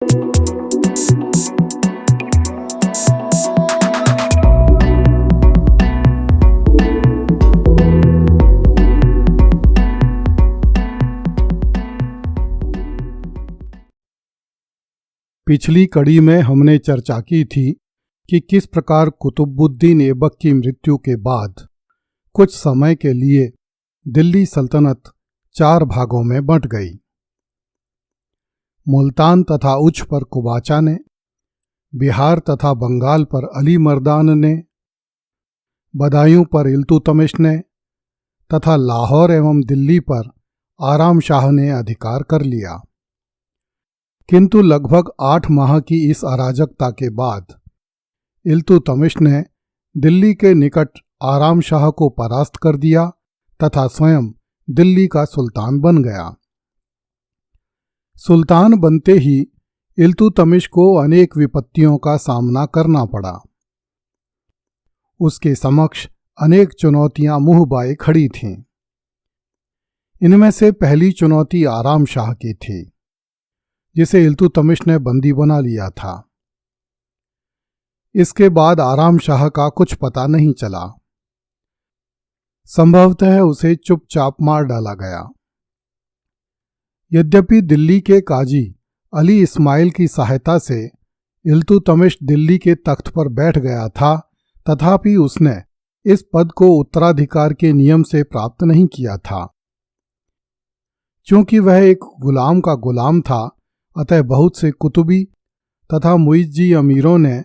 पिछली कड़ी में हमने चर्चा की थी कि किस प्रकार कुतुबुद्दीन ऐबक की मृत्यु के बाद कुछ समय के लिए दिल्ली सल्तनत 4 भागों में बंट गई। मुल्तान तथा उच्च पर कुबाचा ने, बिहार तथा बंगाल पर अली मर्दान ने, बदायूं पर इल्तुतमिश ने तथा लाहौर एवं दिल्ली पर आराम शाह ने अधिकार कर लिया। किंतु लगभग 8 माह की इस अराजकता के बाद इल्तुतमिश ने दिल्ली के निकट आराम शाह को परास्त कर दिया तथा स्वयं दिल्ली का सुल्तान बन गया। सुल्तान बनते ही इल्तुतमिश को अनेक विपत्तियों का सामना करना पड़ा। उसके समक्ष अनेक चुनौतियां मुंह बाए खड़ी थीं। इनमें से पहली चुनौती आराम शाह की थी, जिसे इल्तुतमिश ने बंदी बना लिया था। इसके बाद आराम शाह का कुछ पता नहीं चला। संभवतः उसे चुपचाप मार डाला गया। यद्यपि दिल्ली के काजी अली इस्माइल की सहायता से इल्तुतमिश दिल्ली के तख्त पर बैठ गया था, तथापि उसने इस पद को उत्तराधिकार के नियम से प्राप्त नहीं किया था। चूंकि वह एक गुलाम का गुलाम था, अतः बहुत से कुतुबी तथा मुइज्जी अमीरों ने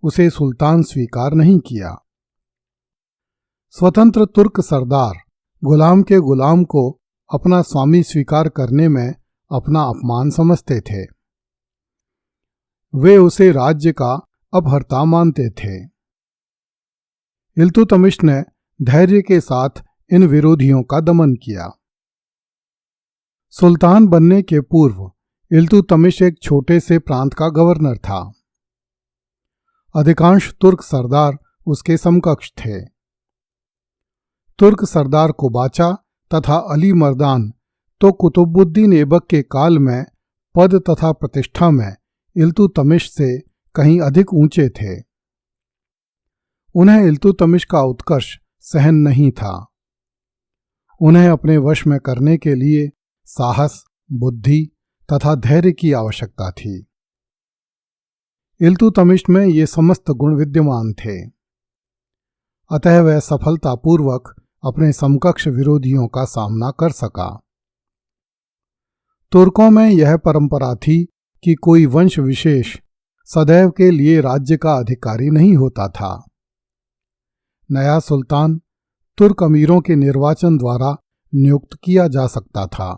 उसे सुल्तान स्वीकार नहीं किया। स्वतंत्र तुर्क सरदार गुलाम के गुलाम को अपना स्वामी स्वीकार करने में अपना अपमान समझते थे। वे उसे राज्य का अपहर्ता मानते थे। इल्तुतमिश ने धैर्य के साथ इन विरोधियों का दमन किया। सुल्तान बनने के पूर्व इल्तुतमिश एक छोटे से प्रांत का गवर्नर था। अधिकांश तुर्क सरदार उसके समकक्ष थे। तुर्क सरदार कुबाचा तथा अली मर्दान तो कुतुबुद्दीन ऐबक के काल में पद तथा प्रतिष्ठा में इल्तुतमिश से कहीं अधिक ऊंचे थे। उन्हें इल्तुतमिश का उत्कर्ष सहन नहीं था। उन्हें अपने वश में करने के लिए साहस, बुद्धि तथा धैर्य की आवश्यकता थी। इल्तुतमिश में ये समस्त गुण विद्यमान थे। अतः वह सफलतापूर्वक अपने समकक्ष विरोधियों का सामना कर सका। तुर्कों में यह परंपरा थी कि कोई वंश विशेष सदैव के लिए राज्य का अधिकारी नहीं होता था। नया सुल्तान तुर्क अमीरों के निर्वाचन द्वारा नियुक्त किया जा सकता था।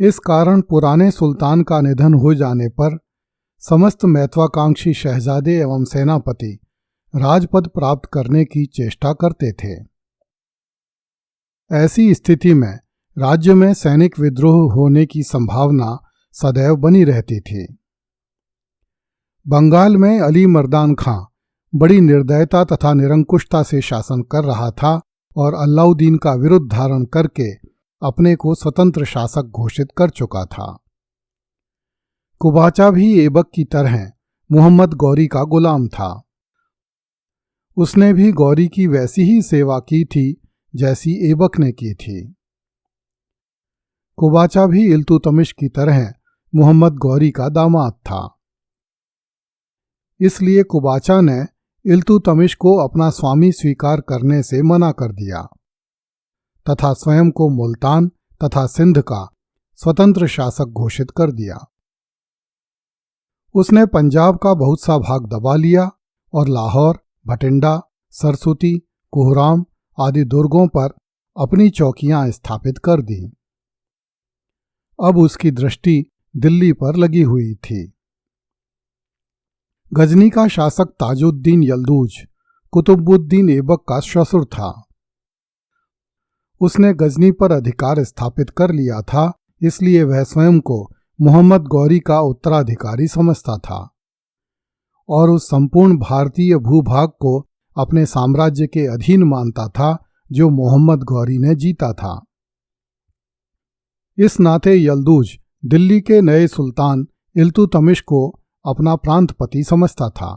इस कारण पुराने सुल्तान का निधन हो जाने पर समस्त महत्वाकांक्षी शहजादे एवं सेनापति राजपद प्राप्त करने की चेष्टा करते थे। ऐसी स्थिति में राज्य में सैनिक विद्रोह होने की संभावना सदैव बनी रहती थी। बंगाल में अली मर्दान खां बड़ी निर्दयता तथा निरंकुशता से शासन कर रहा था और अलाउद्दीन का विरुद्ध धारण करके अपने को स्वतंत्र शासक घोषित कर चुका था। कुबाचा भी ऐबक की तरह मोहम्मद गौरी का गुलाम था। उसने भी गौरी की वैसी ही सेवा की थी जैसी ऐबक ने की थी। कुबाचा भी इल्तुतमिश की तरह मोहम्मद गौरी का दामाद था। इसलिए कुबाचा ने इल्तुतमिश को अपना स्वामी स्वीकार करने से मना कर दिया तथा स्वयं को मुल्तान तथा सिंध का स्वतंत्र शासक घोषित कर दिया। उसने पंजाब का बहुत सा भाग दबा लिया और लाहौर, भटिंडा, सरस्वती, कोहराम आदि दुर्गों पर अपनी चौकियां स्थापित कर दी। अब उसकी दृष्टि दिल्ली पर लगी हुई थी। गजनी का शासक ताजुद्दीन यल्दूज कुतुबुद्दीन ऐबक का ससुर था। उसने गजनी पर अधिकार स्थापित कर लिया था, इसलिए वह स्वयं को मोहम्मद गौरी का उत्तराधिकारी समझता था और उस संपूर्ण भारतीय भूभाग को अपने साम्राज्य के अधीन मानता था जो मोहम्मद गौरी ने जीता था। इस नाते यल्दूज दिल्ली के नए सुल्तान इल्तुतमिश को अपना प्रांतपति समझता था।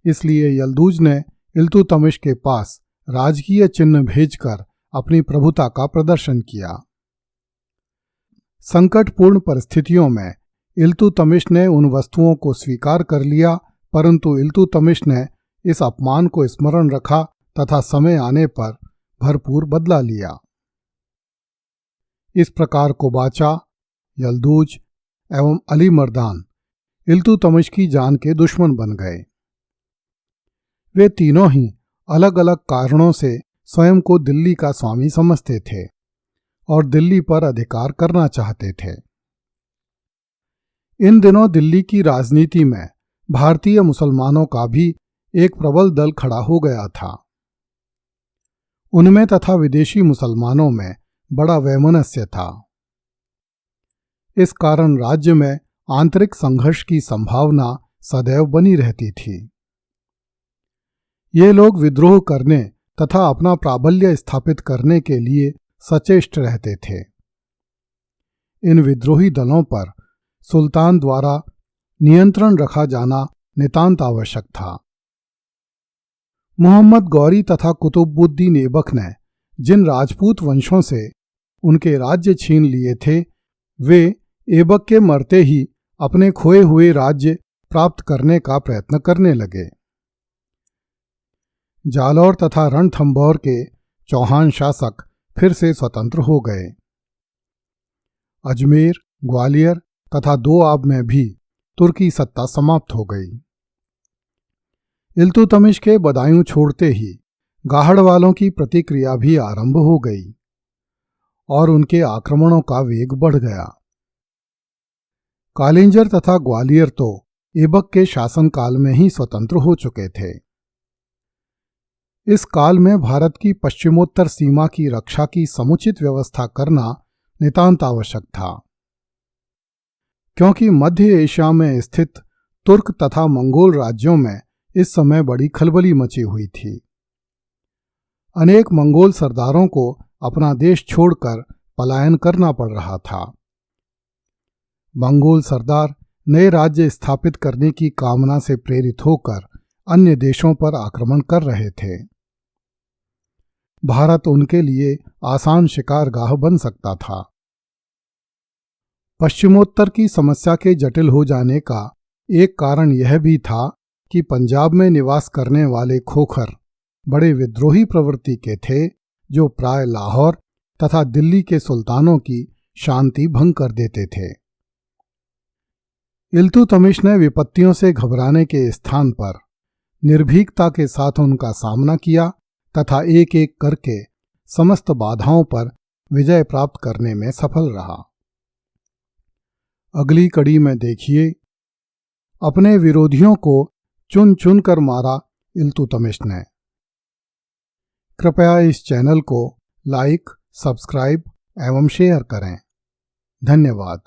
इसलिए यल्दूज ने इल्तुतमिश के पास राजकीय चिन्ह भेजकर अपनी प्रभुता का प्रदर्शन किया। संकटपूर्ण परिस्थितियों में इल्तुतमिश ने उन वस्तुओं को स्वीकार कर लिया, परंतु इल्तुतमिश ने इस अपमान को स्मरण रखा तथा समय आने पर भरपूर बदला लिया। इस प्रकार कोबाचा, यल्दूज एवं अली मर्दान इल्तुतमिश की जान के दुश्मन बन गए। वे तीनों ही अलग अलग कारणों से स्वयं को दिल्ली का स्वामी समझते थे और दिल्ली पर अधिकार करना चाहते थे। इन दिनों दिल्ली की राजनीति में भारतीय मुसलमानों का भी एक प्रबल दल खड़ा हो गया था। उनमें तथा विदेशी मुसलमानों में बड़ा वैमनस्य था। इस कारण राज्य में आंतरिक संघर्ष की संभावना सदैव बनी रहती थी। ये लोग विद्रोह करने तथा अपना प्राबल्य स्थापित करने के लिए सचेष्ट रहते थे। इन विद्रोही दलों पर सुल्तान द्वारा नियंत्रण रखा जाना नितांत आवश्यक था। मोहम्मद गौरी तथा कुतुबुद्दीन ऐबक ने जिन राजपूत वंशों से उनके राज्य छीन लिए थे, वे ऐबक के मरते ही अपने खोए हुए राज्य प्राप्त करने का प्रयत्न करने लगे। जालौर तथा रणथंभौर के चौहान शासक फिर से स्वतंत्र हो गए। अजमेर, ग्वालियर तथा दोआब में भी तुर्की सत्ता समाप्त हो गई। इल्तुतमिश के बदायूं छोड़ते ही गाहड़ वालों की प्रतिक्रिया भी आरंभ हो गई और उनके आक्रमणों का वेग बढ़ गया। कालिंजर तथा ग्वालियर तो ऐबक के शासनकाल में ही स्वतंत्र हो चुके थे। इस काल में भारत की पश्चिमोत्तर सीमा की रक्षा की समुचित व्यवस्था करना नितांत आवश्यक था, क्योंकि मध्य एशिया में स्थित तुर्क तथा मंगोल राज्यों में इस समय बड़ी खलबली मची हुई थी। अनेक मंगोल सरदारों को अपना देश छोड़कर पलायन करना पड़ रहा था। मंगोल सरदार नए राज्य स्थापित करने की कामना से प्रेरित होकर अन्य देशों पर आक्रमण कर रहे थे। भारत उनके लिए आसान शिकारगाह बन सकता था। पश्चिमोत्तर की समस्या के जटिल हो जाने का एक कारण यह भी था कि पंजाब में निवास करने वाले खोखर बड़े विद्रोही प्रवृत्ति के थे, जो प्राय लाहौर तथा दिल्ली के सुल्तानों की शांति भंग कर देते थे। इल्तुतमिश ने विपत्तियों से घबराने के स्थान पर निर्भीकता के साथ उनका सामना किया तथा एक एक करके समस्त बाधाओं पर विजय प्राप्त करने में सफल रहा। अगली कड़ी में देखिए, अपने विरोधियों को चुन चुन कर मारा इल्तुतमिश ने। कृपया इस चैनल को लाइक, सब्सक्राइब एवं शेयर करें। धन्यवाद।